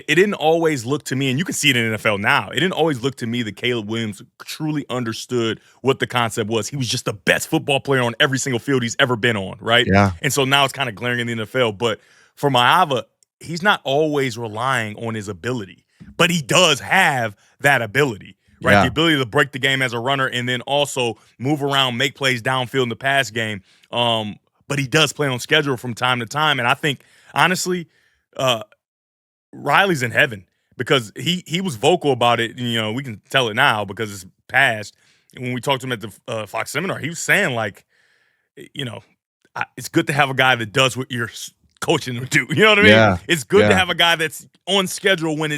didn't always look to me, and you can see it in the NFL now. It didn't always look to me that Caleb Williams truly understood what the concept was. He was just the best football player on every single field he's ever been on, right? Yeah. And so now it's kind of glaring in the NFL. But for Mayava, he's not always relying on his ability, but he does have that ability. Right, the ability to break the game as a runner and then also move around, make plays downfield in the pass game. But he does play on schedule from time to time, and I think honestly, Riley's in heaven because he was vocal about it. You know, we can tell it now because it's past. And when we talked to him at the Fox seminar, he was saying it's good to have a guy that does what you're coaching him to do. You know what I mean? Yeah. It's good to have a guy that's on schedule when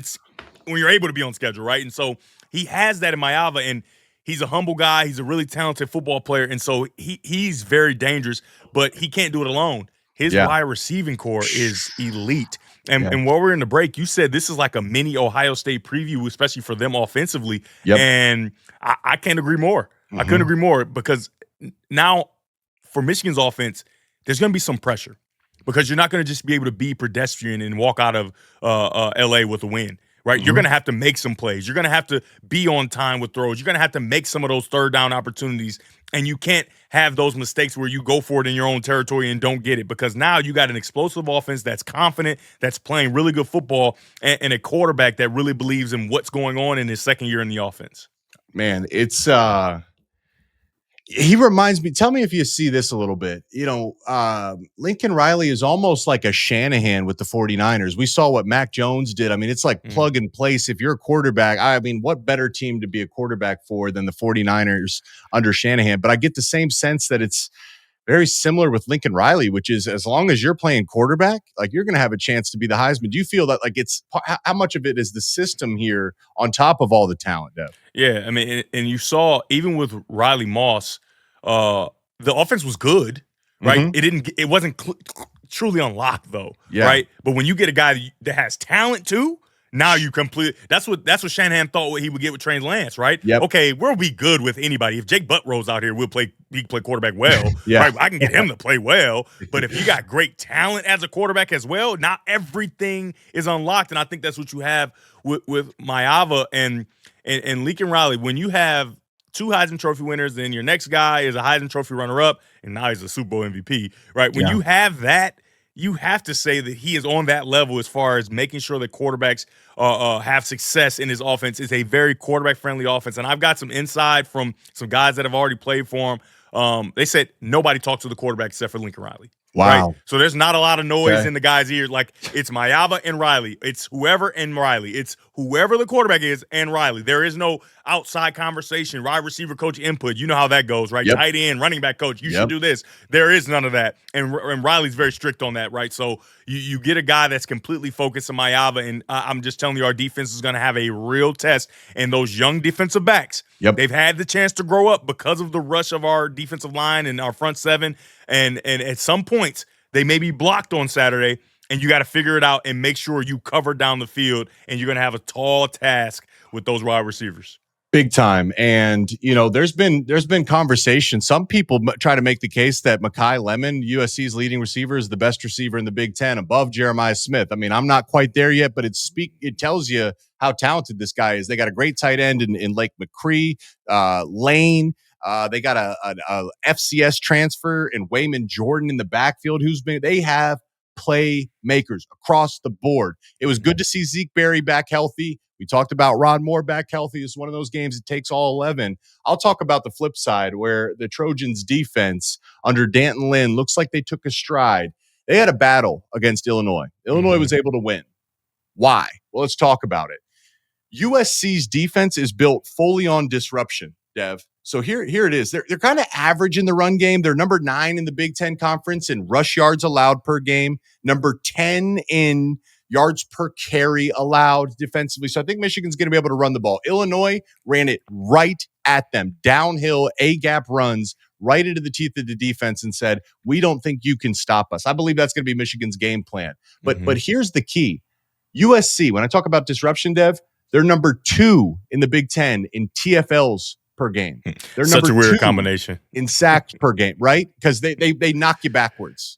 you're able to be on schedule, right? And so he has that in Mayava, and he's a humble guy. He's a really talented football player, and so he's very dangerous, but he can't do it alone. His wide receiving core is elite. And while we're in the break, you said this is like a mini Ohio State preview, especially for them offensively. Yep. And I can't agree more. Mm-hmm. I couldn't agree more because now for Michigan's offense, there's going to be some pressure because you're not going to just be able to be pedestrian and walk out of L.A. with a win. Right, you're going to have to make some plays. You're going to have to be on time with throws. You're going to have to make some of those third down opportunities, and you can't have those mistakes where you go for it in your own territory and don't get it because now you got an explosive offense that's confident, that's playing really good football, and a quarterback that really believes in what's going on in his second year in the offense. Man, it's he reminds me, tell me if you see this a little bit. You know, Lincoln Riley is almost like a Shanahan with the 49ers. We saw what Mac Jones did. I mean, it's like plug and place. If you're a quarterback, I mean, what better team to be a quarterback for than the 49ers under Shanahan? But I get the same sense that it's very similar with Lincoln Riley, which is as long as you're playing quarterback, like you're going to have a chance to be the Heisman. Do you feel that like it's how much of it is the system here on top of all the talent, Dev? Yeah, I mean, and you saw even with Riley Moss, the offense was good, right? Mm-hmm. It wasn't truly unlocked though, right? But when you get a guy that has talent too, now you that's what Shanahan thought what he would get with Trey Lance, right? Yep. Okay, we'll be good with anybody. If Jake Buttrose out here, he can play quarterback well. Right? I can get him to play well. But if you got great talent as a quarterback as well, not everything is unlocked. And I think that's what you have with Mayava and Lincoln Riley. When you have 2 Heisman Trophy winners, then your next guy is a Heisman Trophy runner-up, and now he's a Super Bowl MVP, right? When you have that, you have to say that he is on that level as far as making sure that quarterbacks have success in his offense. It's a very quarterback-friendly offense, and I've got some insight from some guys that have already played for him. They said nobody talks to the quarterback except for Lincoln Riley. Wow. Right? So there's not a lot of noise in the guy's ears. Like, it's Mayava and Riley. It's whoever and Riley. It's whoever the quarterback is and Riley. There is no outside conversation, wide receiver coach input. You know how that goes, right? Tight end, running back coach, you should do this. There is none of that. And Riley's very strict on that, right? So you get a guy that's completely focused on Mayava, and I'm just telling you, our defense is going to have a real test. And those young defensive backs, they've had the chance to grow up because of the rush of our defensive line and our front seven. And at some points, they may be blocked on Saturday, and you got to figure it out and make sure you cover down the field, and you're going to have a tall task with those wide receivers. Big time. And, there's been conversation. Some people try to make the case that Mekhi Lemon, USC's leading receiver, is the best receiver in the Big Ten above Jeremiah Smith. I mean, I'm not quite there yet, but it tells you how talented this guy is. They got a great tight end in Lake McCree, Lane. They got a FCS transfer in Wayman Jordan in the backfield. They have playmakers across the board. It was good to see Zeke Berry back healthy. We talked about Rod Moore back healthy. It's one of those games it takes all 11. I'll talk about the flip side where the Trojans defense under Danton Lynn looks like they took a stride. They had a battle against Illinois. Illinois was able to win. Why? Well, let's talk about it. USC's defense is built fully on disruption, Dev. So here it is. They're kind of average in the run game. They're number 9 in the Big Ten Conference in rush yards allowed per game, number 10 in yards per carry allowed defensively. So I think Michigan's going to be able to run the ball. Illinois ran it right at them, downhill, A-gap runs right into the teeth of the defense and said, we don't think you can stop us. I believe that's going to be Michigan's game plan. But here's the key. USC, when I talk about disruption, Dev, they're number 2 in the Big Ten in TFLs per game. They're such a weird 2 combination in sacks per game, right? Because they knock you backwards.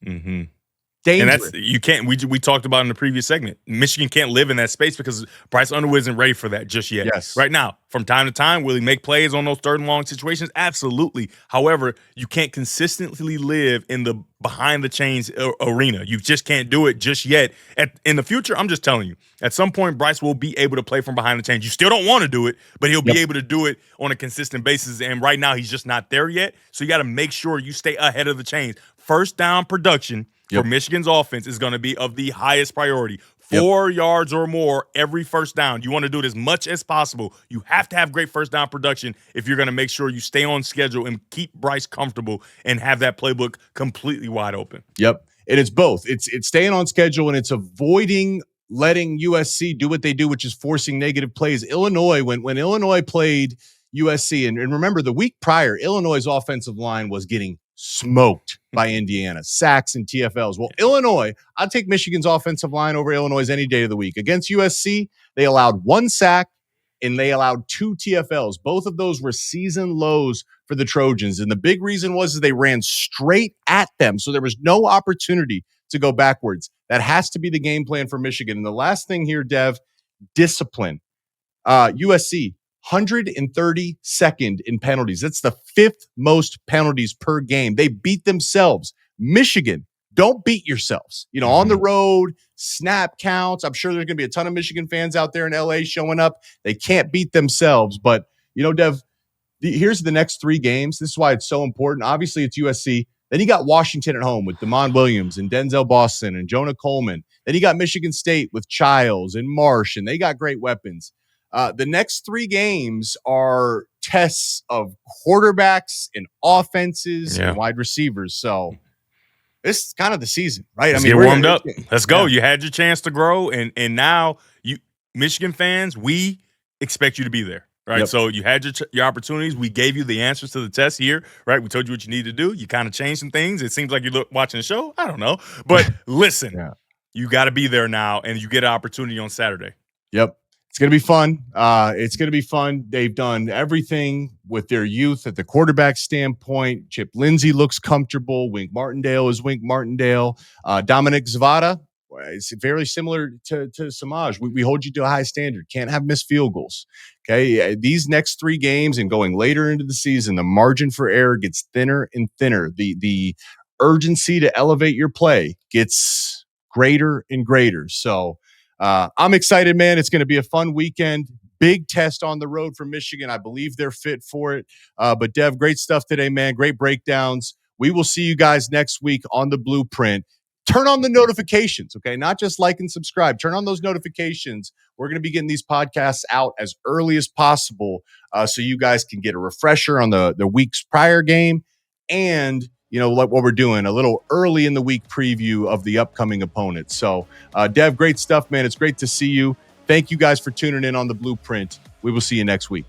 Dangerous. And that's you can't. We talked about in the previous segment. Michigan can't live in that space because Bryce Underwood isn't ready for that just yet. Yes. Right now, from time to time, will he make plays on those third and long situations? Absolutely. However, you can't consistently live in the behind the chains arena. You just can't do it just yet. In the future, I'm just telling you, at some point, Bryce will be able to play from behind the chains. You still don't want to do it, but he'll be able to do it on a consistent basis. And right now, he's just not there yet. So you got to make sure you stay ahead of the chains. First down production for Michigan's offense is going to be of the highest priority. 4 yards or more every first down. You want to do it as much as possible. You have to have great first down production if you're going to make sure you stay on schedule and keep Bryce comfortable and have that playbook completely wide open. Yep. And it's both. It's staying on schedule and it's avoiding letting USC do what they do, which is forcing negative plays. Illinois, when Illinois played USC, and remember the week prior, Illinois' offensive line was getting smoked by Indiana, sacks and TFLs. Well, Illinois, I'll take Michigan's offensive line over Illinois any day of the week. Against USC, they allowed 1 sack and they allowed 2 TFLs. Both of those were season lows for the Trojans. And the big reason was they ran straight at them. So there was no opportunity to go backwards. That has to be the game plan for Michigan. And the last thing here, Dev, discipline. USC, 132nd in penalties. That's the 5th most penalties per game. They beat themselves. Michigan, don't beat yourselves. On the road, snap counts. I'm sure there's going to be a ton of Michigan fans out there in LA showing up. They can't beat themselves. But, Dev, here's the next 3 games. This is why it's so important. Obviously, it's USC. Then you got Washington at home with Damon Williams and Denzel Boston and Jonah Coleman. Then you got Michigan State with Childs and Marsh, and they got great weapons. The next 3 games are tests of quarterbacks and offenses and wide receivers. So this is kind of the season, right? Let's get warmed up. Let's go. You had your chance to grow, and now you Michigan fans, we expect you to be there, right? So you had your opportunities. We gave you the answers to the test here, right? We told you what you need to do. You kind of changed some things. It seems like you're watching the show. I don't know. But listen, you got to be there now, and you get an opportunity on Saturday. Yep. It's going to be fun. It's going to be fun. They've done everything with their youth at the quarterback standpoint. Chip Lindsey looks comfortable. Wink Martindale is Wink Martindale. Dominic Zavada, it's very similar to Samaj. We hold you to a high standard. Can't have missed field goals. Okay. These next 3 games and going later into the season, the margin for error gets thinner and thinner. The urgency to elevate your play gets greater and greater. So I'm excited, man. It's going to be a fun weekend. Big test on the road for Michigan. I believe they're fit for it. But Dev, great stuff today, man. Great breakdowns. We will see you guys next week on the Blueprint. Turn on the notifications, okay? Not just like and subscribe. Turn on those notifications. We're going to be getting these podcasts out as early as possible so you guys can get a refresher on the week's prior game and, what we're doing, a little early in the week preview of the upcoming opponent. So, Dev, great stuff, man. It's great to see you. Thank you guys for tuning in on the Blueprint. We will see you next week.